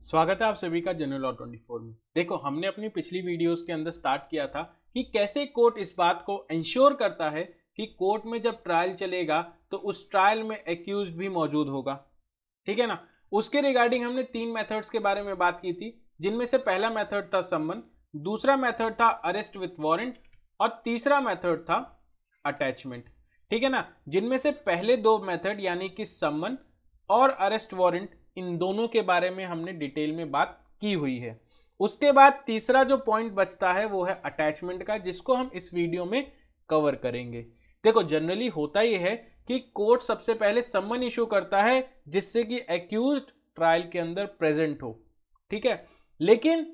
स्वागत है आप सभी का जनरल लॉ 24 में। देखो, हमने अपनी पिछली वीडियोस के अंदर स्टार्ट किया था कि कैसे कोर्ट इस बात को इंश्योर करता है कि कोर्ट में जब ट्रायल चलेगा तो उस ट्रायल में एक्यूज्ड भी मौजूद होगा। ठीक है ना। उसके रिगार्डिंग हमने 3 मेथड्स के बारे में बात की थी, जिनमें से पहला मेथड था समन, दूसरा मेथड था अरेस्ट विथ वारंट और तीसरा मेथड था अटैचमेंट। ठीक है ना। जिनमें से पहले 2 मेथड यानी कि समन और अरेस्ट वारंट, इन दोनों के बारे में हमने डिटेल में बात की हुई है। उसके बाद तीसरा जो पॉइंट बचता है वो है अटैचमेंट का, जिसको हम इस वीडियो में कवर करेंगे। देखो, जनरली होता ही है कि कोर्ट सबसे पहले समन इशू करता है जिससे कि एक्यूज्ड ट्रायल के अंदर प्रेजेंट हो। ठीक है। लेकिन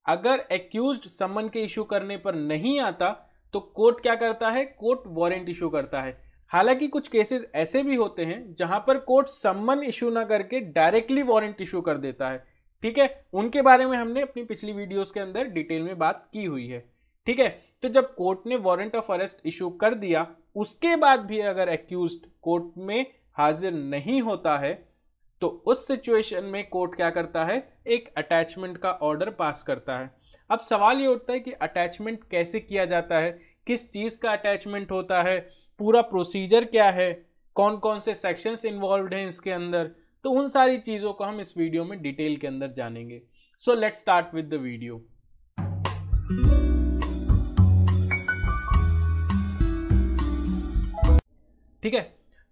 अगर एक्यूज्ड समन के इशू करने पर नहीं आता तो कोर्ट क्या करता है? कोर्ट वारंट इशू करता है। हालांकि कुछ केसेस ऐसे भी होते हैं जहां पर कोर्ट सम्मन इशू ना करके डायरेक्टली वारंट इशू कर देता है। ठीक है। उनके बारे में हमने अपनी पिछली वीडियोस के अंदर डिटेल में बात की हुई है। ठीक है। तो जब कोर्ट ने वारंट ऑफ अरेस्ट इशू कर दिया, उसके बाद भी अगर एक्यूज्ड कोर्ट में हाजिर नहीं होता है तो उस सिचुएशन में कोर्ट क्या करता है? एक अटैचमेंट का ऑर्डर पास करता है। अब सवाल ये उठता है कि अटैचमेंट कैसे किया जाता है, किस चीज का अटैचमेंट होता है, पूरा प्रोसीजर क्या है, कौन कौन से सेक्शंस इन्वॉल्व्ड हैं इसके अंदर। तो उन सारी चीजों को हम इस वीडियो में डिटेल के अंदर जानेंगे। So let's start with the video. ठीक है।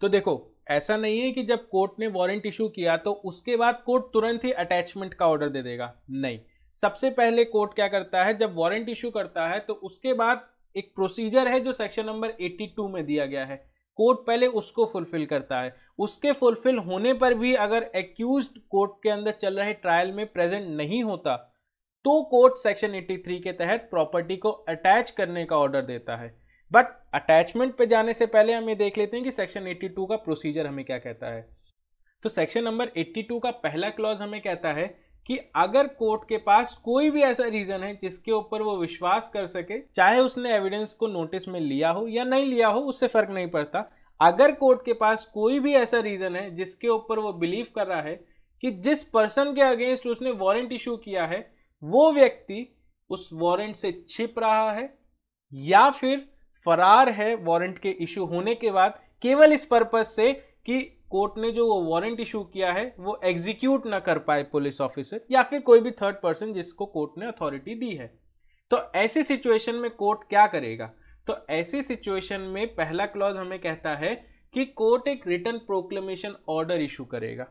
तो देखो, ऐसा नहीं है कि जब कोर्ट ने वारंट इशू किया तो उसके बाद कोर्ट तुरंत ही अटैचमेंट का ऑर्डर दे देगा। नहीं, सबसे पहले कोर्ट क्या करता है? जब वारंट इशू करता है तो उसके बाद एक प्रोसीजर है जो सेक्शन नंबर 82 में दिया गया है। कोर्ट पहले उसको फुलफिल करता है। उसके फुलफिल होने पर भी अगर एक्यूज्ड कोर्ट के अंदर चल रहे ट्रायल में प्रेजेंट नहीं होता तो कोर्ट सेक्शन 83 के तहत प्रॉपर्टी को अटैच करने का ऑर्डर देता है। बट अटैचमेंट पे जाने से पहले हम ये देख लेते हैं कि सेक्शन 82 का प्रोसीजर हमें क्या कहता है। तो सेक्शन नंबर 82 का पहला क्लॉज हमें कहता है कि अगर कोर्ट के पास कोई भी ऐसा रीजन है जिसके ऊपर वो विश्वास कर सके, चाहे उसने एविडेंस को नोटिस में लिया हो या नहीं लिया हो, उससे फर्क नहीं पड़ता। अगर कोर्ट के पास कोई भी ऐसा रीजन है जिसके ऊपर वो बिलीव कर रहा है कि जिस पर्सन के अगेंस्ट उसने वारंट इशू किया है वो व्यक्ति उस वारंट से छिप रहा है या फिर फरार है वारंट के इशू होने के बाद, केवल इस पर्पज से कि कोर्ट ने जो वो वारंट इशू किया है वो एग्जीक्यूट ना कर पाए पुलिस ऑफिसर या फिर कोई भी थर्ड पर्सन जिसको कोर्ट ने अथॉरिटी दी है। तो ऐसी सिचुएशन में कोर्ट क्या करेगा? तो ऐसी सिचुएशन में पहला क्लॉज हमें कहता है कि कोर्ट एक रिटन प्रोक्लेमेशन ऑर्डर इशू करेगा।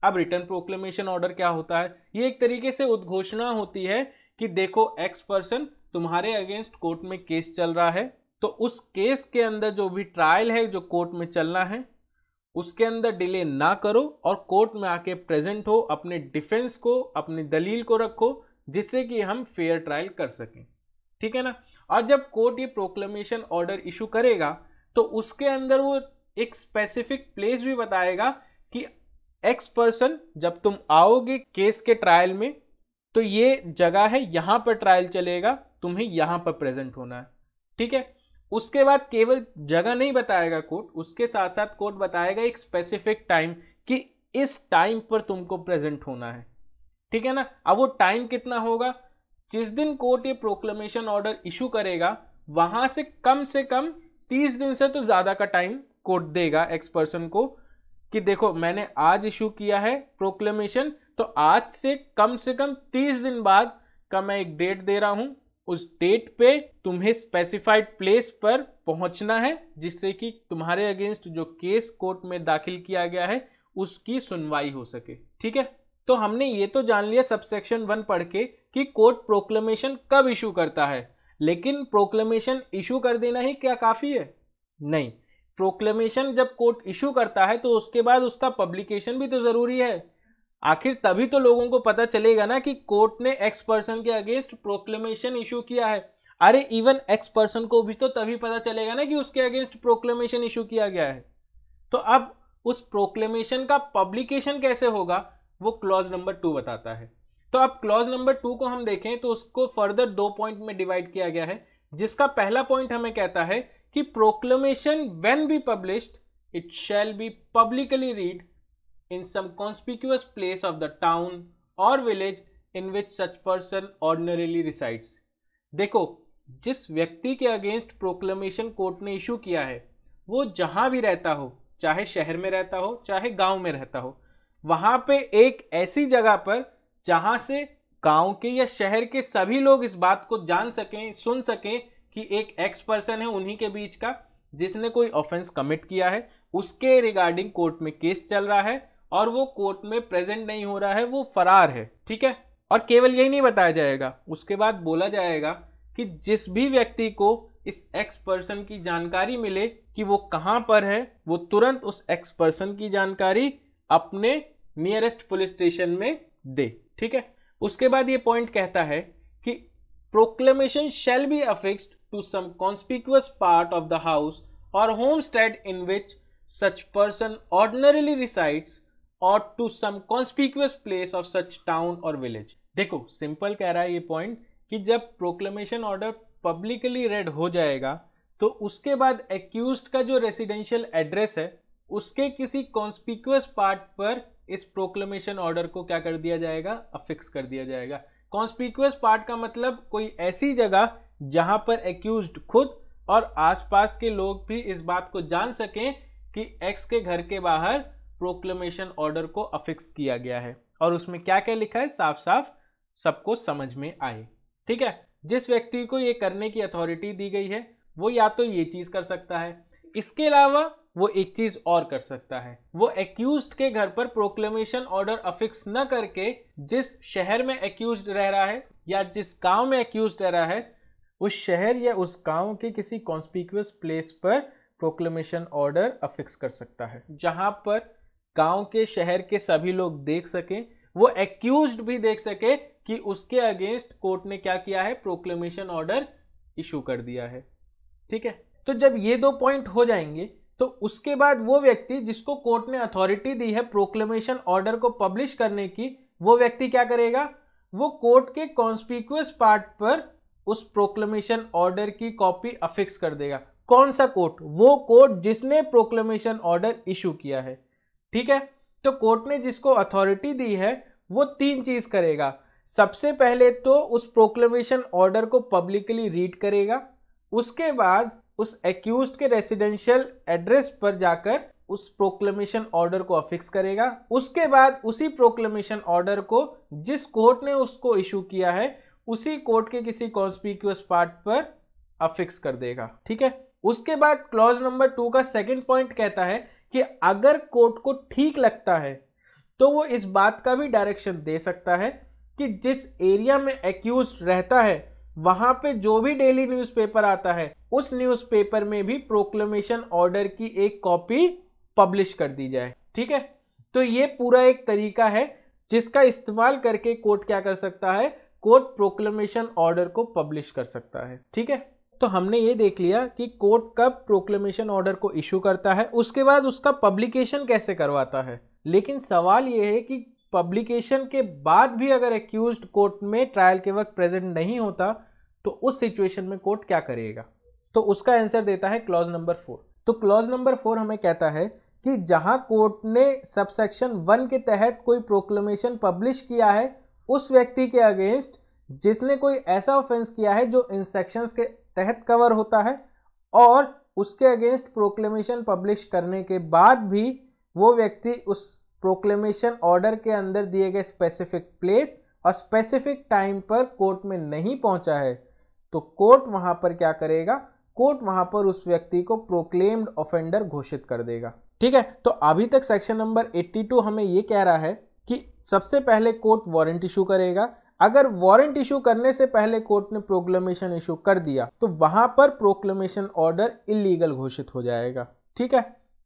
अब रिटन प्रोक्लेमेशन ऑर्डर क्या होता है? ये एक तरीके से उद्घोषणा होती है कि देखो, एक्स पर्सन तुम्हारे अगेंस्ट कोर्ट में केस चल रहा है, तो उस केस के अंदर जो भी ट्रायल है जो कोर्ट में चलना है उसके अंदर डिले ना करो और कोर्ट में आके प्रेजेंट हो, अपने डिफेंस को, अपनी दलील को रखो, जिससे कि हम फेयर ट्रायल कर सकें। ठीक है ना। और जब कोर्ट ये प्रोक्लेमेशन ऑर्डर इशू करेगा तो उसके अंदर वो एक स्पेसिफिक प्लेस भी बताएगा कि एक्स पर्सन, जब तुम आओगे केस के ट्रायल में तो ये जगह है, यहां पर ट्रायल चलेगा, तुम्हें यहां पर प्रेजेंट होना है। ठीक है। उसके बाद केवल जगह नहीं बताएगा कोर्ट, उसके साथ साथ कोर्ट बताएगा एक स्पेसिफिक टाइम कि इस टाइम पर तुमको प्रेजेंट होना है। ठीक है ना। अब वो टाइम कितना होगा? जिस दिन कोर्ट ये प्रोक्लेमेशन ऑर्डर इशू करेगा वहां से कम 30 दिन से तो ज्यादा का टाइम कोर्ट देगा एक्स पर्सन को कि देखो, मैंने आज इशू किया है प्रोक्लेमेशन, तो आज से कम 30 दिन बाद का मैं एक डेट दे रहा हूं। उस डेट पे तुम्हें स्पेसिफाइड प्लेस पर पहुंचना है जिससे कि तुम्हारे अगेंस्ट जो केस कोर्ट में दाखिल किया गया है उसकी सुनवाई हो सके। ठीक है। तो हमने ये तो जान लिया सबसेक्शन 1 पढ़ के कि कोर्ट प्रोक्लेमेशन कब इशू करता है, लेकिन प्रोक्लेमेशन इशू कर देना ही क्या काफी है? नहीं, प्रोक्लेमेशन जब कोर्ट इशू करता है तो उसके बाद उसका पब्लिकेशन भी तो जरूरी है। आखिर तभी तो लोगों को पता चलेगा ना कि कोर्ट ने एक्स पर्सन के अगेंस्ट प्रोक्लेमेशन इशू किया है। अरे इवन एक्स पर्सन को भी तो तभी पता चलेगा ना कि उसके अगेंस्ट प्रोक्लेमेशन इशू किया गया है। तो अब उस प्रोक्लेमेशन का पब्लिकेशन कैसे होगा वो क्लॉज नंबर 2 बताता है। तो अब क्लॉज नंबर 2 को हम देखें तो उसको फर्दर 2 पॉइंट में डिवाइड किया गया है, जिसका पहला पॉइंट हमें कहता है कि proclamation when be published it shall be publicly read in some conspicuous place of the town or village in which such person ordinarily resides। देखो, जिस व्यक्ति के अगेंस्ट प्रोक्लेमेशन कोर्ट ने इशू किया है वो जहां भी रहता हो, चाहे शहर में रहता हो चाहे गांव में रहता हो, वहां पे एक ऐसी जगह पर जहां से गांव के या शहर के सभी लोग इस बात को जान सकें, सुन सकें कि एक एक्स पर्सन है उन्हीं के बीच का जिसने कोई ऑफेंस कमिट किया है, उसके रिगार्डिंग कोर्ट में केस चल रहा है और वो कोर्ट में प्रेजेंट नहीं हो रहा है, वो फरार है। ठीक है, और केवल यही नहीं बताया जाएगा, उसके बाद बोला जाएगा कि जिस भी व्यक्ति को इस एक्स पर्सन की जानकारी मिले कि वो कहां पर है, वो तुरंत उस एक्स पर्सन की जानकारी अपने नियरेस्ट पुलिस स्टेशन में दे। ठीक है, उसके बाद ये पॉइंट कहता है कि proclamation shall be affixed to some conspicuous part of the house और homestead in which such person ordinarily resides और to some conspicuous place of such town और विलेज। देखो, सिंपल कह रहा है ये पॉइंट कि जब प्रोक्लेमेशन ऑर्डर पब्लिकली रेड हो जाएगा तो उसके बाद एक्यूज्ड का जो रेसिडेंशियल एड्रेस है उसके किसी कॉन्स्पिक्यूअस पार्ट पर इस प्रोक्लेमेशन ऑर्डर को क्या कर दिया जाएगा, अफिक्स कर दिया जाएगा। कॉन्स्पिक्यूअस पार्ट का मतलब कोई ऐसी जगह जहां पर एक्यूज्ड खुद और आसपास के लोग भी इस बात को जान सकें कि एक्स के घर के बाहर प्रोक्लेमेशन ऑर्डर को अफिक्स किया गया है और उसमें क्या क्या लिखा है साफ साफ सबको समझ में आए। ठीक है, जिस व्यक्ति को ये करने की अथॉरिटी दी गई है वो या तो ये चीज कर सकता है, इसके अलावा वो एक चीज और कर सकता है, वो एक्यूज्ड के घर पर प्रोक्लेमेशन ऑर्डर अफिक्स न करके जिस शहर में एक्यूज्ड रह रहा है या जिस गांव में एक्यूज्ड रह रहा है उस शहर या उस गांव के किसी कॉन्स्पिक्यूअस प्लेस पर प्रोक्लेमेशन ऑर्डर अफिक्स कर सकता है जहां पर गांव के शहर के सभी लोग देख सकें, वो एक्यूज्ड भी देख सके कि उसके अगेंस्ट कोर्ट ने क्या किया है, प्रोक्लेमेशन ऑर्डर इशू कर दिया है। ठीक है, तो जब ये दो पॉइंट हो जाएंगे तो उसके बाद वो व्यक्ति जिसको कोर्ट ने अथॉरिटी दी है प्रोक्लेमेशन ऑर्डर को पब्लिश करने की, वो व्यक्ति क्या करेगा, वो कोर्ट के कॉन्स्पिक्यूअस पार्ट पर उस प्रोक्लेमेशन ऑर्डर की कॉपी अफिक्स कर देगा। कौन सा कोर्ट, वो कोर्ट जिसने प्रोक्लेमेशन ऑर्डर इशू किया है। ठीक है, तो कोर्ट ने जिसको अथॉरिटी दी है वो तीन चीज करेगा। सबसे पहले तो उस प्रोक्लेमेशन ऑर्डर को पब्लिकली रीड करेगा, उसके बाद उस एक्यूज्ड के रेसिडेंशियल एड्रेस पर जाकर उस प्रोक्लेमेशन ऑर्डर को अफिक्स करेगा, उसके बाद उसी प्रोक्लेमेशन ऑर्डर को जिस कोर्ट ने उसको इशू किया है उसी कोर्ट के किसी कॉन्स्पिक्यूअस पार्ट पर अफिक्स कर देगा। ठीक है, उसके बाद क्लॉज नंबर 2 का सेकंड पॉइंट कहता है कि अगर कोर्ट को ठीक लगता है तो वो इस बात का भी डायरेक्शन दे सकता है कि जिस एरिया में एक्यूज्ड रहता है वहां पे जो भी डेली न्यूज़पेपर आता है उस न्यूज़पेपर में भी प्रोक्लेमेशन ऑर्डर की एक कॉपी पब्लिश कर दी जाए। ठीक है, तो ये पूरा एक तरीका है जिसका इस्तेमाल करके कोर्ट क्या कर सकता है, कोर्ट प्रोक्लेमेशन ऑर्डर को पब्लिश कर सकता है। ठीक है, तो हमने ये देख लिया कि कोर्ट कब प्रोक्लेमेशन ऑर्डर को इशू करता है, उसके बाद उसका पब्लिकेशन कैसे करवाता है। लेकिन सवाल ये है कि पब्लिकेशन के बाद भी अगर एक्यूज्ड कोर्ट में ट्रायल के वक्त प्रेजेंट नहीं होता तो उस सिचुएशन में कोर्ट क्या करेगा, तो उसका आंसर देता है क्लॉज नंबर 4। तो क्लॉज नंबर 4 हमें कहता है कि जहां कोर्ट ने सबसेक्शन 1 के तहत कोई प्रोक्लेमेशन पब्लिश किया है उस व्यक्ति के अगेंस्ट जिसने कोई ऐसा ऑफेंस किया है जो इन सेक्शंस के तहत कवर होता है और उसके अगेंस्ट प्रोक्लेमेशन पब्लिश करने के बाद भी वो व्यक्ति उस प्रोक्लेमेशन ऑर्डर के अंदर दिए गए स्पेसिफिक प्लेस और स्पेसिफिक टाइम पर कोर्ट में नहीं पहुंचा है तो कोर्ट वहां पर क्या करेगा, कोर्ट वहां पर उस व्यक्ति को प्रोक्लेम्ड ऑफेंडर घोषित कर देगा। ठीक है, तो अभी तक सेक्शन नंबर 82 हमें ये कह रहा है कि सबसे पहले कोर्ट वारंट इशू करेगा। अगर वारंट इशू करने से पहले कोर्ट ने प्रोक्लेमेशन इशू कर दिया तो वहां पर प्रोक्लेमेशन ऑर्डर इलीगल घोषित हो जाएगा। ठीक है,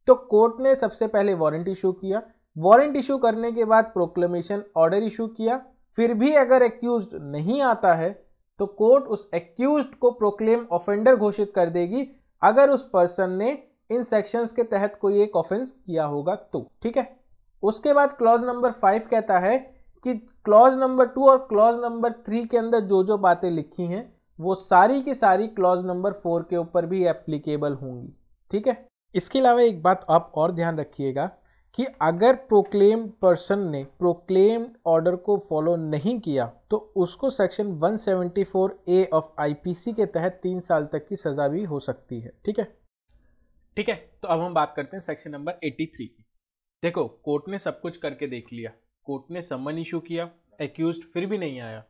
तो कोर्ट ने सबसे पहले वारंट इशू किया, वारंट इशू करने के बाद प्रोक्लेमेशन ऑर्डर इशू किया, फिर भी अगर एक्यूज्ड नहीं आता है तो कोर्ट उस एक्यूज्ड को प्रोक्लेम ऑफेंडर घोषित कर देगी अगर उस पर्सन ने इन सेक्शंस के तहत कोई एक ऑफेंस किया होगा तो। ठीक है, उसके बाद क्लॉज नंबर 5 कहता है कि क्लॉज नंबर 2 और क्लॉज नंबर 3 के अंदर जो जो बातें लिखी हैं वो सारी की सारी क्लॉज नंबर 4 के ऊपर भी एप्लीकेबल होंगी। ठीक है, इसके अलावा एक बात आप और ध्यान रखिएगा कि अगर प्रोक्लेम पर्सन ने प्रोक्लेम ऑर्डर को फॉलो नहीं किया तो उसको सेक्शन 174A ऑफ आईपीसी के तहत 3 साल तक की सजा भी हो सकती है। ठीक है, ठीक है। तो अब हम बात करते हैं सेक्शन नंबर 83 की। देखो, कोर्ट ने सब कुछ करके देख लिया, कोर्ट ने समन इशू किया, एक्यूज्ड फिर भी नहीं आया,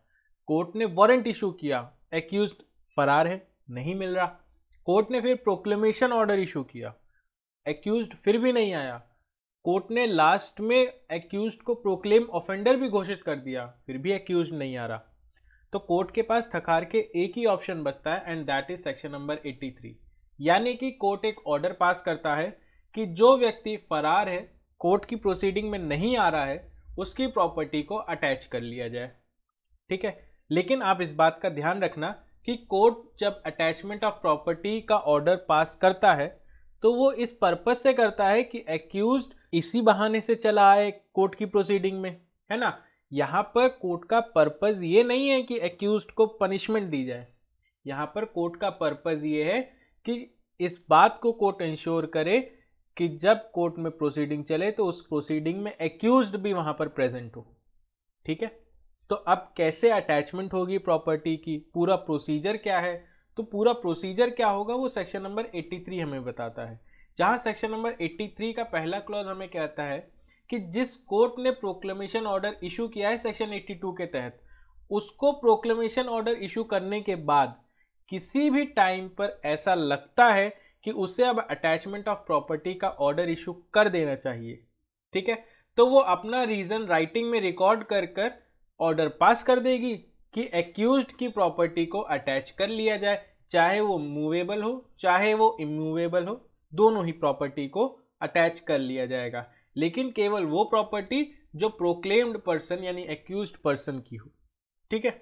कोर्ट ने वारंट इशू किया, एक्यूज्ड फरार है, नहीं मिल रहा, कोर्ट ने फिर प्रोक्लेमेशन ऑर्डर इशू किया, एक्यूज्ड फिर भी नहीं आया, कोर्ट ने लास्ट में एक्यूज्ड को प्रोक्लेम ऑफेंडर भी घोषित कर दिया, फिर भी एक्यूज्ड नहीं आ रहा। तो कोर्ट के पास थकार के एक ही ऑप्शन बचता है and that is section number 83। यानी कि कोर्ट एक ऑर्डर पास करता है कि जो व्यक्ति फरार है, कोर्ट की प्रोसीडिंग में नहीं आ रहा है, उसकी प्रॉपर्टी को अटैच कर लिया जाए। ठीक है, लेकिन आप इस बात का ध्यान रखना कि कोर्ट जब अटैचमेंट ऑफ प्रॉपर्टी का ऑर्डर पास करता है तो वो इस पर्पस से करता है कि एक्यूज्ड इसी बहाने से चला आए कोर्ट की प्रोसीडिंग में, है ना। यहाँ पर कोर्ट का पर्पस ये नहीं है कि एक्यूज्ड को पनिशमेंट दी जाए, यहाँ पर कोर्ट का पर्पस ये है कि इस बात को कोर्ट इंश्योर करे कि जब कोर्ट में प्रोसीडिंग चले तो उस प्रोसीडिंग में एक्यूज्ड भी वहां पर प्रेजेंट हो। ठीक है, तो अब कैसे अटैचमेंट होगी प्रॉपर्टी की, पूरा प्रोसीजर क्या है, तो पूरा प्रोसीजर क्या होगा वो सेक्शन नंबर 83 हमें बताता है। जहां सेक्शन नंबर 83 का पहला क्लॉज हमें कहता है कि जिस कोर्ट ने प्रोक्लेमेशन ऑर्डर इशू किया है सेक्शन 82 के तहत, उसको प्रोक्लेमेशन ऑर्डर इशू करने के बाद किसी भी टाइम पर ऐसा लगता है कि उसे अब अटैचमेंट ऑफ प्रॉपर्टी का ऑर्डर इशू कर देना चाहिए, ठीक है, तो वो अपना रीजन राइटिंग में रिकॉर्ड कर कर ऑर्डर पास कर देगी कि एक्यूज्ड की प्रॉपर्टी को अटैच कर लिया जाए, चाहे वो मूवेबल हो चाहे वो इमूवेबल हो, दोनों ही प्रॉपर्टी को अटैच कर लिया जाएगा, लेकिन केवल वो प्रॉपर्टी जो प्रोक्लेम्ड पर्सन यानी एक्यूज्ड पर्सन की हो। ठीक है,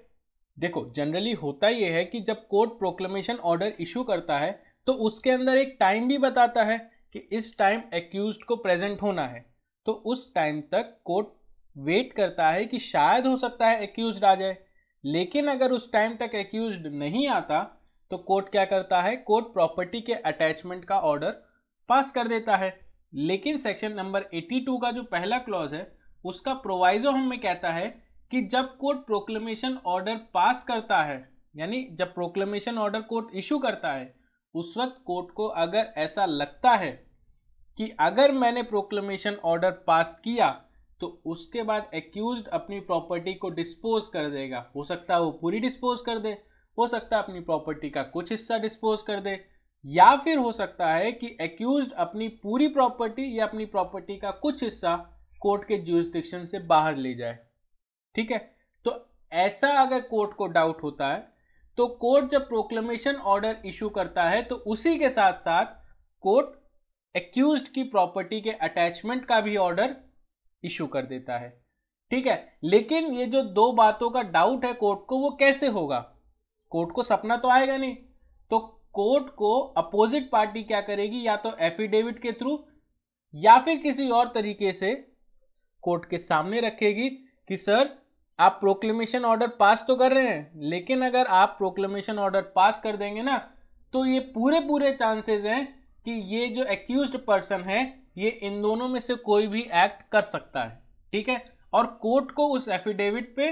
देखो जनरली होता यह है कि जब कोर्ट प्रोक्लेमेशन ऑर्डर इशू करता है तो उसके अंदर एक टाइम भी बताता है कि इस टाइम एक्यूज्ड को प्रेजेंट होना है, तो उस टाइम तक कोर्ट वेट करता है कि शायद हो सकता है एक्यूज्ड आ जाए। लेकिन अगर उस टाइम तक एक्यूज्ड नहीं आता तो कोर्ट क्या करता है, कोर्ट प्रॉपर्टी के अटैचमेंट का ऑर्डर पास कर देता है। लेकिन सेक्शन नंबर 82 का जो पहला क्लॉज है उसका प्रोवाइजो हमें कहता है कि जब कोर्ट प्रोक्लेमेशन ऑर्डर पास करता है, यानी जब प्रोक्लेमेशन ऑर्डर कोर्ट इशू करता है, उस वक्त कोर्ट को अगर ऐसा लगता है कि अगर मैंने प्रोक्लेमेशन ऑर्डर पास किया तो उसके बाद एक्यूज्ड अपनी प्रॉपर्टी को डिस्पोज कर देगा। हो सकता है वो पूरी डिस्पोज कर दे, हो सकता है अपनी प्रॉपर्टी का कुछ हिस्सा डिस्पोज कर दे, या फिर हो सकता है कि एक्यूज्ड अपनी पूरी प्रॉपर्टी या अपनी प्रॉपर्टी का कुछ हिस्सा कोर्ट के ज्यूरिसडिक्शन से बाहर ले जाए। ठीक है, तो ऐसा अगर कोर्ट को डाउट होता है तो कोर्ट जब प्रोक्लेमेशन ऑर्डर इशू करता है तो उसी के साथ साथ कोर्ट एक्यूज्ड की प्रॉपर्टी के अटैचमेंट का भी ऑर्डर इशू कर देता है। ठीक है, लेकिन ये जो दो बातों का डाउट है कोर्ट को, वो कैसे होगा, कोर्ट को सपना तो आएगा नहीं, तो कोर्ट को अपोजिट पार्टी क्या करेगी, या तो एफिडेविट के थ्रू या फिर किसी और तरीके से कोर्ट के सामने रखेगी कि सर आप प्रोक्लेमेशन ऑर्डर पास तो कर रहे हैं, लेकिन अगर आप प्रोक्लेमेशन ऑर्डर पास कर देंगे ना तो ये पूरे चांसेस हैं कि ये जो एक्यूज्ड पर्सन है ये इन दोनों में से कोई भी एक्ट कर सकता है। ठीक है, और कोर्ट को उस एफिडेविट पे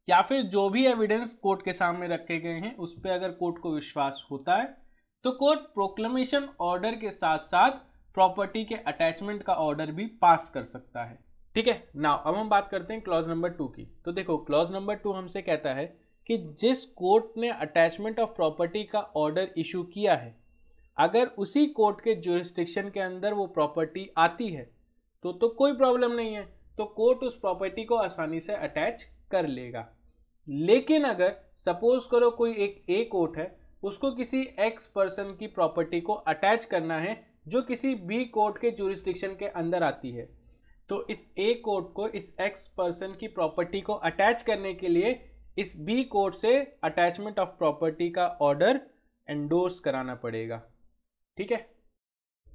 या फिर जो भी एविडेंस कोर्ट के सामने रखे गए हैं उस पे अगर कोर्ट को विश्वास होता है तो कोर्ट प्रोक्लेमेशन ऑर्डर के साथ साथ प्रॉपर्टी के अटैचमेंट का ऑर्डर भी पास कर सकता है। ठीक है, नाउ अब हम बात करते हैं क्लॉज नंबर 2 की। तो देखो क्लॉज नंबर 2 हमसे कहता है कि जिस कोर्ट ने अटैचमेंट ऑफ प्रॉपर्टी का ऑर्डर इशू किया है, अगर उसी कोर्ट के ज्यूरिसडिक्शन के अंदर वो प्रॉपर्टी आती है तो कोई प्रॉब्लम नहीं है, तो कोर्ट उस प्रॉपर्टी को आसानी से अटैच कर लेगा। लेकिन अगर सपोज करो कोई एक ए कोर्ट है, उसको किसी एक्स पर्सन की प्रॉपर्टी को अटैच करना है जो किसी बी कोर्ट के ज्यूरिसडिक्शन के अंदर आती है, तो इस ए कोर्ट को इस एक्स पर्सन की प्रॉपर्टी को अटैच करने के लिए इस बी कोर्ट से अटैचमेंट ऑफ प्रॉपर्टी का ऑर्डर एंडोर्स कराना पड़ेगा। ठीक है,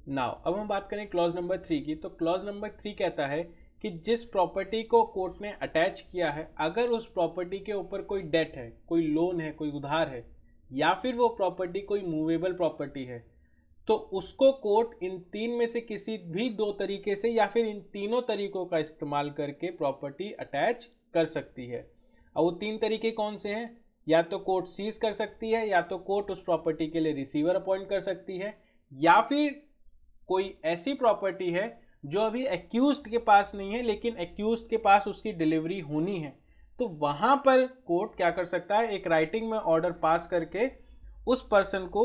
नाउ अब हम बात करें क्लॉज नंबर 3 की। तो क्लॉज नंबर 3 कहता है कि जिस प्रॉपर्टी को कोर्ट ने अटैच किया है, अगर उस प्रॉपर्टी के ऊपर कोई डेट है, कोई लोन है, कोई उधार है, या फिर वो प्रॉपर्टी कोई मूवेबल प्रॉपर्टी है, तो उसको कोर्ट इन तीन में से किसी भी दो तरीके से या फिर इन तीनों तरीकों का इस्तेमाल करके प्रॉपर्टी अटैच कर सकती है। और वो तीन तरीके कौन से हैं? या तो कोर्ट सीज कर सकती है, या तो कोर्ट उस प्रॉपर्टी के लिए रिसीवर अपॉइंट कर सकती है, या फिर कोई ऐसी प्रॉपर्टी है जो अभी एक्यूज्ड के पास नहीं है लेकिन एक्यूज्ड के पास उसकी डिलीवरी होनी है, तो वहां पर कोर्ट क्या कर सकता है, एक राइटिंग में ऑर्डर पास करके उस पर्सन को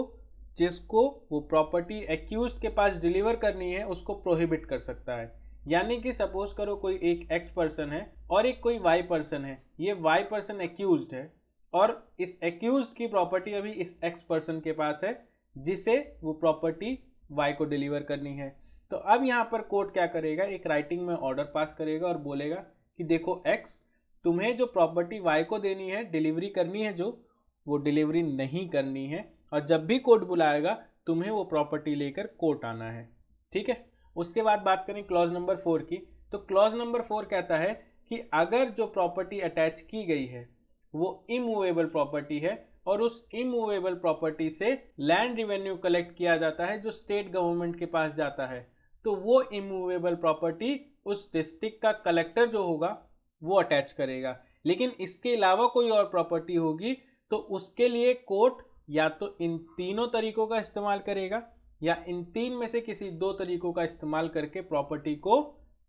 जिसको वो प्रॉपर्टी एक्यूज्ड के पास डिलीवर करनी है उसको प्रोहिबिट कर सकता है। यानी कि सपोज करो कोई एक एक्स पर्सन है और एक कोई वाई पर्सन है, ये वाई पर्सन एक्यूज्ड है और इस एक्यूज्ड की प्रॉपर्टी अभी इस एक्स पर्सन के पास है जिसे वो प्रॉपर्टी वाई को डिलीवर करनी है। तो अब यहाँ पर कोर्ट क्या करेगा, एक राइटिंग में ऑर्डर पास करेगा और बोलेगा कि देखो एक्स, तुम्हें जो प्रॉपर्टी वाई को देनी है, डिलीवरी करनी है, जो वो डिलीवरी नहीं करनी है, और जब भी कोर्ट बुलाएगा तुम्हें वो प्रॉपर्टी लेकर कोर्ट आना है। ठीक है। उसके बाद बात करें क्लॉज नंबर 4 की, तो क्लॉज नंबर 4 कहता है कि अगर जो प्रॉपर्टी अटैच की गई है वो इमूवेबल प्रॉपर्टी है और उस इमूवेबल प्रॉपर्टी से लैंड रिवेन्यू कलेक्ट किया जाता है जो स्टेट गवर्नमेंट के पास जाता है, तो वो इमूवेबल प्रॉपर्टी उस डिस्ट्रिक्ट का कलेक्टर जो होगा वो अटैच करेगा। लेकिन इसके अलावा कोई और प्रॉपर्टी होगी तो उसके लिए कोर्ट या तो इन तीनों तरीकों का इस्तेमाल करेगा या इन तीन में से किसी दो तरीकों का इस्तेमाल करके प्रॉपर्टी को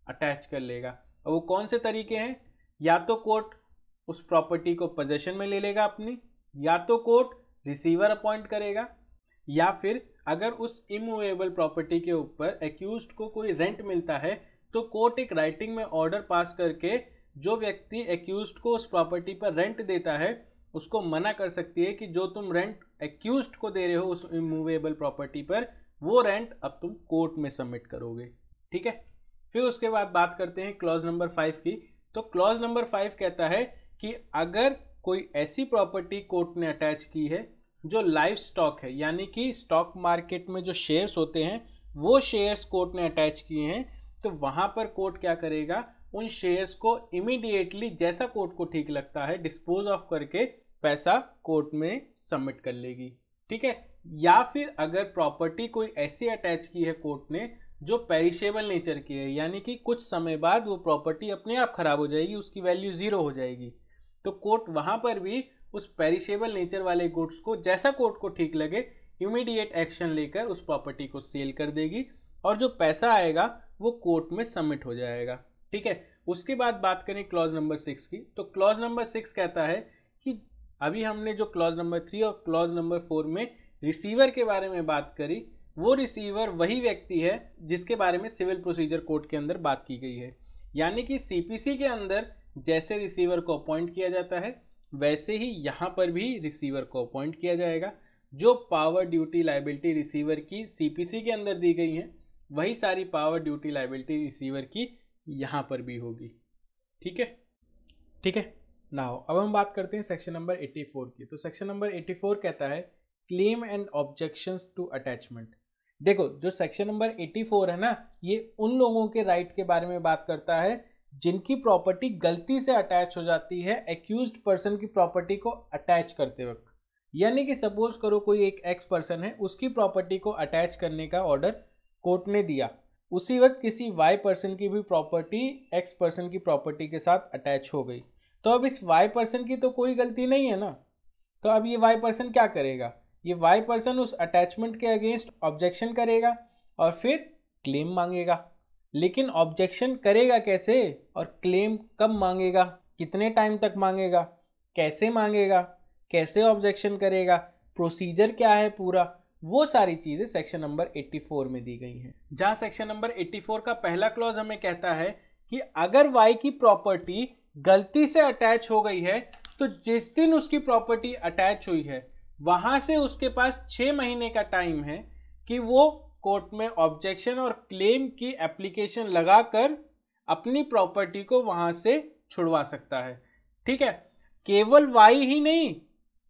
अटैच कर लेगा। और वो कौन से तरीके हैं? या तो कोर्ट उस प्रॉपर्टी को पोजेशन में ले लेगा अपनी, या तो कोर्ट रिसीवर अपॉइंट करेगा, या फिर अगर उस इमूवेबल प्रॉपर्टी के ऊपर एक्यूज्ड को कोई रेंट मिलता है तो कोर्ट एक राइटिंग में ऑर्डर पास करके जो व्यक्ति एक्यूज्ड को उस प्रॉपर्टी पर रेंट देता है उसको मना कर सकती है कि जो तुम रेंट एक्यूज्ड को दे रहे हो उस इमूवेबल प्रॉपर्टी पर, वो रेंट अब तुम कोर्ट में सबमिट करोगे। ठीक है। फिर उसके बाद बात करते हैं क्लॉज नंबर 5 की। तो क्लॉज नंबर 5 कहता है कि अगर कोई ऐसी प्रॉपर्टी कोर्ट ने अटैच की है जो लाइव स्टॉक है, यानी कि स्टॉक मार्केट में जो शेयर्स होते हैं वो शेयर्स कोर्ट ने अटैच किए हैं, तो वहां पर कोर्ट क्या करेगा, उन शेयर्स को इमीडिएटली जैसा कोर्ट को ठीक लगता है डिस्पोज ऑफ करके पैसा कोर्ट में सबमिट कर लेगी। ठीक है। या फिर अगर प्रॉपर्टी कोई ऐसी अटैच की है कोर्ट ने जो पेरिशेबल नेचर की है, यानी कि कुछ समय बाद वो प्रॉपर्टी अपने आप खराब हो जाएगी, उसकी वैल्यू जीरो हो जाएगी, तो कोर्ट वहां पर भी उस पेरिशेबल नेचर वाले गुड्स को जैसा कोर्ट को ठीक लगे इमीडिएट एक्शन लेकर उस प्रॉपर्टी को सेल कर देगी और जो पैसा आएगा वो कोर्ट में सबमिट हो जाएगा। ठीक है। उसके बाद बात करें क्लॉज नंबर 6 की, तो क्लॉज नंबर 6 कहता है कि अभी हमने जो क्लॉज नंबर 3 और क्लॉज नंबर 4 में रिसीवर के बारे में बात करी, वो रिसीवर वही व्यक्ति है जिसके बारे में सिविल प्रोसीजर कोड के अंदर बात की गई है। यानी कि सीपीसी के अंदर जैसे रिसीवर को अपॉइंट किया जाता है वैसे ही यहाँ पर भी रिसीवर को अपॉइंट किया जाएगा। जो पावर ड्यूटी लायबिलिटी रिसीवर की सीपीसी के अंदर दी गई हैं वही सारी पावर ड्यूटी लायबिलिटी रिसीवर की यहाँ पर भी होगी। ठीक है। ठीक है। नाउ अब हम बात करते हैं सेक्शन नंबर 84 की। तो सेक्शन नंबर 84 कहता है claim and objections to attachment. देखो जो सेक्शन नंबर 84 है ना, ये उन लोगों के राइट के बारे में बात करता है जिनकी प्रॉपर्टी गलती से अटैच हो जाती है एक्यूज्ड पर्सन की प्रॉपर्टी को अटैच करते वक्त। यानी कि सपोज करो कोई एक एक्स पर्सन है, उसकी प्रॉपर्टी को अटैच करने का ऑर्डर कोर्ट ने दिया, उसी वक्त किसी वाई पर्सन की भी प्रॉपर्टी एक्स पर्सन की प्रॉपर्टी के साथ अटैच हो गई, तो अब इस वाई पर्सन की तो कोई गलती नहीं है ना, तो अब ये वाई पर्सन क्या करेगा, ये वाई पर्सन उस अटैचमेंट के अगेंस्ट ऑब्जेक्शन करेगा और फिर क्लेम मांगेगा। लेकिन ऑब्जेक्शन करेगा कैसे और क्लेम कब मांगेगा, कितने टाइम तक मांगेगा, कैसे मांगेगा, कैसे ऑब्जेक्शन करेगा, प्रोसीजर क्या है पूरा, वो सारी चीजें सेक्शन नंबर 84 में दी गई हैं। जहां सेक्शन नंबर 84 का पहला क्लॉज हमें कहता है कि अगर वाई की प्रॉपर्टी गलती से अटैच हो गई है तो जिस दिन उसकी प्रॉपर्टी अटैच हुई है वहां से उसके पास 6 महीने का टाइम है कि वो कोर्ट में ऑब्जेक्शन और क्लेम की एप्लीकेशन लगाकर अपनी प्रॉपर्टी को वहां से छुड़वा सकता है। ठीक है। केवल वाई ही नहीं,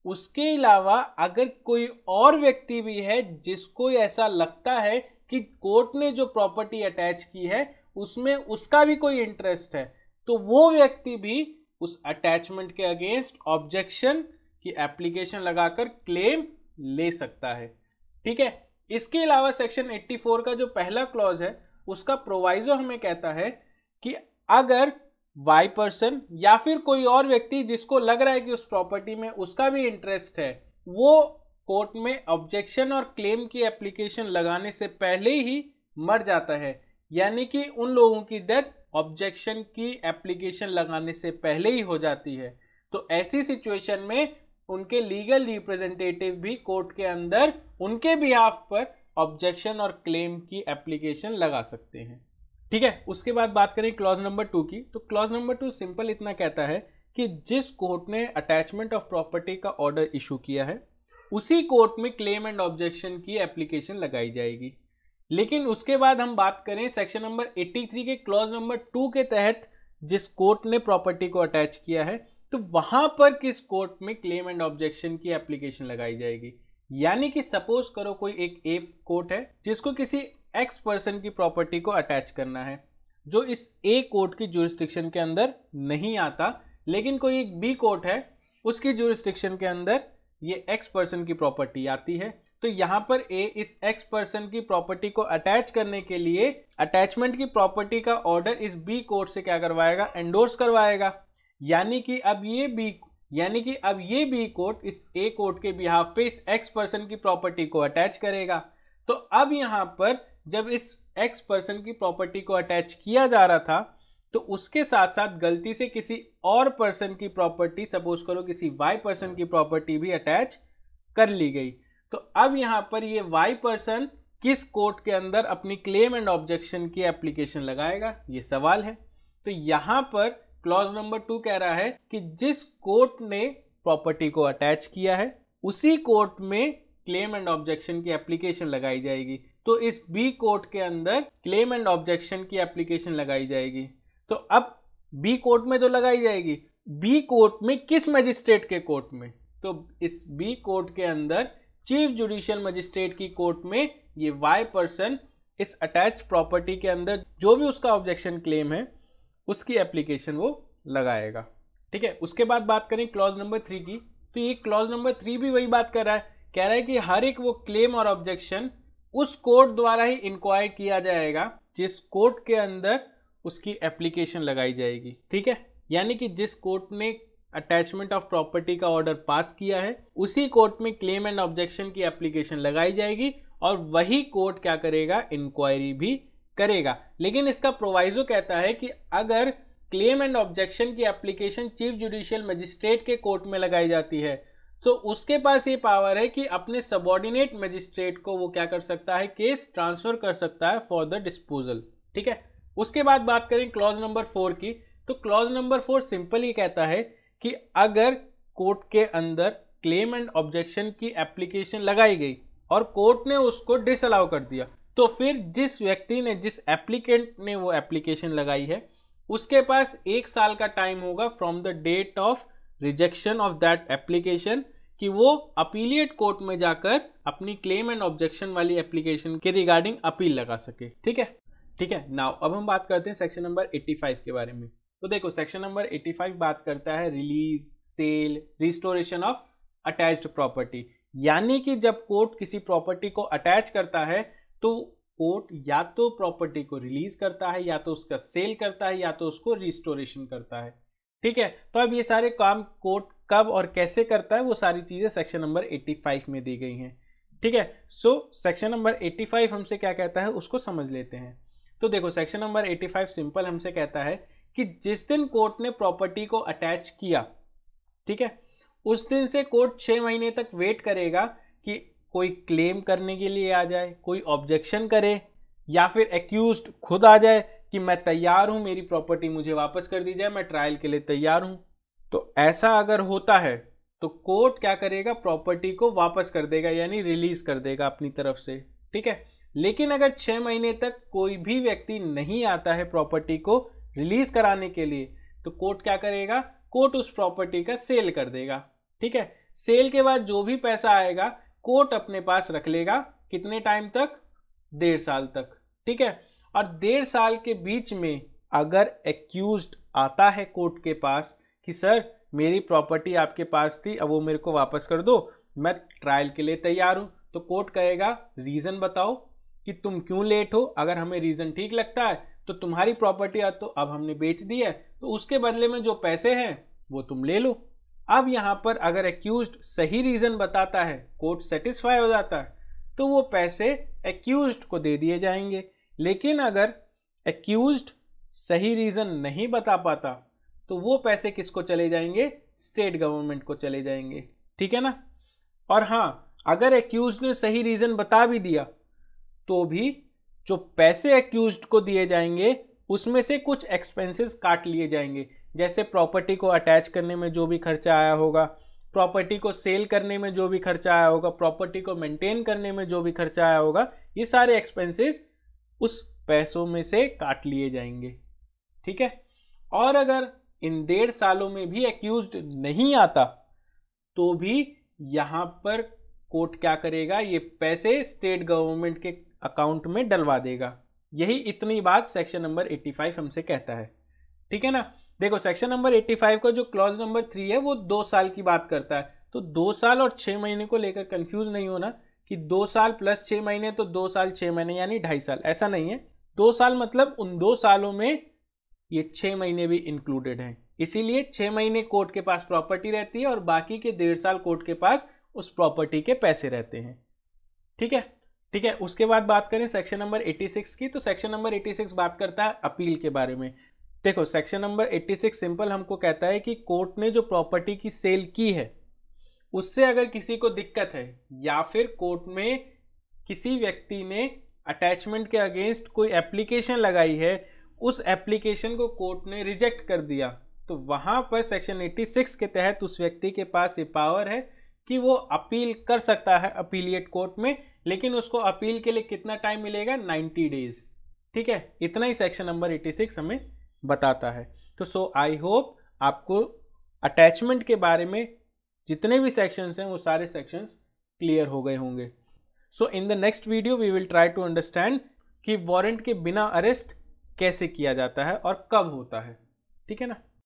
उसके अलावा अगर कोई और व्यक्ति भी है जिसको ऐसा लगता है कि कोर्ट ने जो प्रॉपर्टी अटैच की है उसमें उसका भी कोई इंटरेस्ट है, तो वो व्यक्ति भी उस अटैचमेंट के अगेंस्ट ऑब्जेक्शन की एप्लीकेशन लगाकर क्लेम ले सकता है। ठीक है। इसके अलावा सेक्शन 84 का जो पहला क्लॉज है उसका प्रोवाइजो हमें कहता है कि अगर वाई पर्सन या फिर कोई और व्यक्ति जिसको लग रहा है कि उस प्रॉपर्टी में उसका भी इंटरेस्ट है, वो कोर्ट में ऑब्जेक्शन और क्लेम की एप्लीकेशन लगाने से पहले ही मर जाता है, यानी कि उन लोगों की डेथ ऑब्जेक्शन की एप्लीकेशन लगाने से पहले ही हो जाती है, तो ऐसी सिचुएशन में उनके लीगल रिप्रेजेंटेटिव भी कोर्ट के अंदर उनके बिहाफ पर ऑब्जेक्शन और क्लेम की एप्लीकेशन लगा सकते हैं। ठीक है, उसके बाद बात करें क्लॉज नंबर 2 की, तो क्लॉज नंबर 2 सिंपल इतना कहता है कि जिस कोर्ट ने अटैचमेंट ऑफ प्रॉपर्टी का ऑर्डर इशू किया है उसी कोर्ट में क्लेम एंड ऑब्जेक्शन की एप्लीकेशन लगाई जाएगी। लेकिन उसके बाद हम बात करें सेक्शन नंबर 83 के क्लॉज नंबर 2 के तहत जिस कोर्ट ने प्रॉपर्टी को अटैच किया है, तो वहां पर किस कोर्ट में क्लेम एंड ऑब्जेक्शन की एप्लीकेशन लगाई जाएगी। यानी कि सपोज करो कोई एक ए कोर्ट है जिसको किसी एक्स पर्सन की प्रॉपर्टी को अटैच करना है, जो इस ए कोर्ट की ज्यूरिसडिक्शन के अंदर नहीं आता, लेकिन कोई एक बी कोर्ट है उसकी ज्यूरिसडिक्शन के अंदर ये एक्स पर्सन की प्रॉपर्टी आती है। तो यहां पर ए इस एक्स पर्सन की प्रॉपर्टी को अटैच करने के लिए अटैचमेंट की प्रॉपर्टी का ऑर्डर इस बी कोर्ट से क्या करवाएगा, एंडोर्स करवाएगा। यानी कि अब ये बी कोर्ट इस ए कोर्ट के बिहाफ पे इस एक्स पर्सन की प्रॉपर्टी को अटैच करेगा। तो अब यहां पर जब इस एक्स पर्सन की प्रॉपर्टी को अटैच किया जा रहा था तो उसके साथ साथ गलती से किसी और पर्सन की प्रॉपर्टी, सपोज करो किसी वाई पर्सन की प्रॉपर्टी भी अटैच कर ली गई। तो अब यहां पर ये वाई पर्सन किस कोर्ट के अंदर अपनी क्लेम एंड ऑब्जेक्शन की एप्लीकेशन लगाएगा, ये सवाल है। तो यहां पर क्लॉज नंबर 2 कह रहा है कि जिस कोर्ट ने प्रॉपर्टी को अटैच किया है उसी कोर्ट में क्लेम एंड ऑब्जेक्शन की एप्लीकेशन लगाई जाएगी। तो इस बी कोर्ट के अंदर क्लेम एंड ऑब्जेक्शन की एप्लीकेशन लगाई जाएगी। तो अब बी कोर्ट में तो लगाई जाएगी, बी कोर्ट में किस मजिस्ट्रेट के कोर्ट में, तो इस बी कोर्ट के अंदर चीफ जुडिशियल मजिस्ट्रेट की कोर्ट में ये वाई पर्सन इस अटैच्ड प्रॉपर्टी के अंदर जो भी उसका ऑब्जेक्शन क्लेम है उसकी एप्लीकेशन वो लगाएगा। ठीक है, उसके बाद बात करें क्लॉज नंबर 3 की, तो ये क्लॉज नंबर 3 भी वही बात कर रहा है, कह रहा है कि हर एक वो क्लेम और ऑब्जेक्शन उस कोर्ट द्वारा ही इंक्वायर किया जाएगा जिस कोर्ट के अंदर उसकी एप्लीकेशन लगाई जाएगी। ठीक है, यानी कि जिस कोर्ट ने अटैचमेंट ऑफ प्रॉपर्टी का ऑर्डर पास किया है उसी कोर्ट में क्लेम एंड ऑब्जेक्शन की एप्लीकेशन लगाई जाएगी और वही कोर्ट क्या करेगा, इंक्वायरी भी करेगा। लेकिन इसका प्रोवाइजो कहता है कि अगर क्लेम एंड ऑब्जेक्शन की एप्लीकेशन चीफ जुडिशियल मजिस्ट्रेट के कोर्ट में लगाई जाती है तो उसके पास ये पावर है कि अपने सबऑर्डिनेट मजिस्ट्रेट को वो क्या कर सकता है, केस ट्रांसफर कर सकता है फॉर द डिस्पोजल। ठीक है, उसके बाद बात करें क्लॉज नंबर 4 की, तो क्लॉज नंबर 4 सिंपल ही कहता है कि अगर कोर्ट के अंदर क्लेम एंड ऑब्जेक्शन की एप्लीकेशन लगाई गई और कोर्ट ने उसको डिसअलाउ कर दिया, तो फिर जिस व्यक्ति ने, जिस एप्लीकेंट ने वो एप्लीकेशन लगाई है उसके पास 1 साल का टाइम होगा from the date of rejection of that application कि वो अपीलिएट कोर्ट में जाकर अपनी क्लेम एंड ऑब्जेक्शन वाली एप्लीकेशन के रिगार्डिंग अपील लगा सके। ठीक है, नाउ अब हम बात करते हैं सेक्शन नंबर 85 के बारे में। तो देखो सेक्शन नंबर 85 बात करता है release, sale, restoration of attached property. यानी कि जब कोर्ट किसी प्रॉपर्टी को अटैच करता है तो कोर्ट या तो प्रॉपर्टी को रिलीज करता है, या तो उसका सेल करता है, या तो उसको रिस्टोरेशन करता है। ठीक है, तो अब ये सारे काम कोर्ट कब और कैसे करता है वो सारी चीजें सेक्शन नंबर 85 में दी गई हैं। ठीक है, सो सेक्शन नंबर 85 हमसे क्या कहता है उसको समझ लेते हैं। तो देखो सेक्शन नंबर 85 सिंपल हमसे कहता है कि जिस दिन कोर्ट ने प्रॉपर्टी को अटैच किया, ठीक है, उस दिन से कोर्ट 6 महीने तक वेट करेगा कि कोई क्लेम करने के लिए आ जाए, कोई ऑब्जेक्शन करे, या फिर एक्यूज्ड खुद आ जाए कि मैं तैयार हूं, मेरी प्रॉपर्टी मुझे वापस कर दी जाए, मैं ट्रायल के लिए तैयार हूं। तो ऐसा अगर होता है तो कोर्ट क्या करेगा, प्रॉपर्टी को वापस कर देगा, यानी रिलीज कर देगा अपनी तरफ से। ठीक है, लेकिन अगर 6 महीने तक कोई भी व्यक्ति नहीं आता है प्रॉपर्टी को रिलीज कराने के लिए तो कोर्ट क्या करेगा, कोर्ट उस प्रॉपर्टी का सेल कर देगा। ठीक है, सेल के बाद जो भी पैसा आएगा कोर्ट अपने पास रख लेगा, कितने टाइम तक, 1.5 साल तक। ठीक है, और 1.5 साल के बीच में अगर एक्यूज्ड आता है कोर्ट के पास कि सर मेरी प्रॉपर्टी आपके पास थी, अब वो मेरे को वापस कर दो, मैं ट्रायल के लिए तैयार हूं, तो कोर्ट कहेगा रीजन बताओ कि तुम क्यों लेट हो। अगर हमें रीजन ठीक लगता है तो तुम्हारी प्रॉपर्टी तो अब हमने बेच दी है, तो उसके बदले में जो पैसे हैं वो तुम ले लो। अब यहां पर अगर एक्यूज्ड सही रीजन बताता है, कोर्ट सेटिस्फाई हो जाता है, तो वो पैसे एक्यूज्ड को दे दिए जाएंगे। लेकिन अगर एक्यूज्ड सही रीजन नहीं बता पाता तो वो पैसे किसको चले जाएंगे? स्टेट गवर्नमेंट को चले जाएंगे। ठीक है ना। और हां, अगर एक्यूज्ड ने सही रीजन बता भी दिया तो भी जो पैसे एक्यूज्ड को दिए जाएंगे उसमें से कुछ एक्सपेंसेस काट लिए जाएंगे, जैसे प्रॉपर्टी को अटैच करने में जो भी खर्चा आया होगा, प्रॉपर्टी को सेल करने में जो भी खर्चा आया होगा, प्रॉपर्टी को मेंटेन करने में जो भी खर्चा आया होगा, ये सारे एक्सपेंसेस उस पैसों में से काट लिए जाएंगे। ठीक है। और अगर इन 1.5 सालों में भी एक्यूज्ड नहीं आता तो भी यहां पर कोर्ट क्या करेगा? ये पैसे स्टेट गवर्नमेंट के अकाउंट में डलवा देगा। यही इतनी बात सेक्शन नंबर 85 हमसे कहता है। ठीक है ना। देखो, सेक्शन नंबर 85 का जो क्लॉज नंबर 3 है वो 2 साल की बात करता है। तो 2 साल और 6 महीने को लेकर कंफ्यूज नहीं होना कि 2 साल प्लस 6 महीने तो 2 साल 6 महीने यानी 2.5 साल, ऐसा नहीं है। 2 साल मतलब उन 2 सालों में ये 6 महीने भी इंक्लूडेड हैं। इसीलिए 6 महीने कोर्ट के पास प्रॉपर्टी रहती है और बाकी के 1.5 साल कोर्ट के पास उस प्रॉपर्टी के पैसे रहते हैं। ठीक है। ठीक है। उसके बाद बात करें सेक्शन नंबर 86 की, तो सेक्शन नंबर 86 बात करता है अपील के बारे में। देखो, सेक्शन नंबर 86 सिंपल हमको कहता है कि कोर्ट ने जो प्रॉपर्टी की सेल की है उससे अगर किसी को दिक्कत है या फिर कोर्ट में किसी व्यक्ति ने अटैचमेंट के अगेंस्ट कोई एप्लीकेशन लगाई है, उस एप्लीकेशन को कोर्ट ने रिजेक्ट कर दिया, तो वहां पर सेक्शन 86 के तहत उस व्यक्ति के पास ये पावर है कि वो अपील कर सकता है अपीलिएट कोर्ट में। लेकिन उसको अपील के लिए कितना टाइम मिलेगा? 90 डेज। ठीक है। इतना ही सेक्शन नंबर 86 हमें बताता है। तो सो आई होप आपको अटैचमेंट के बारे में जितने भी सेक्शंस हैं वो सारे सेक्शंस क्लियर हो गए होंगे। So in the next video we will try to understand कि वारंट के बिना अरेस्ट कैसे किया जाता है और कब होता है। ठीक है ना।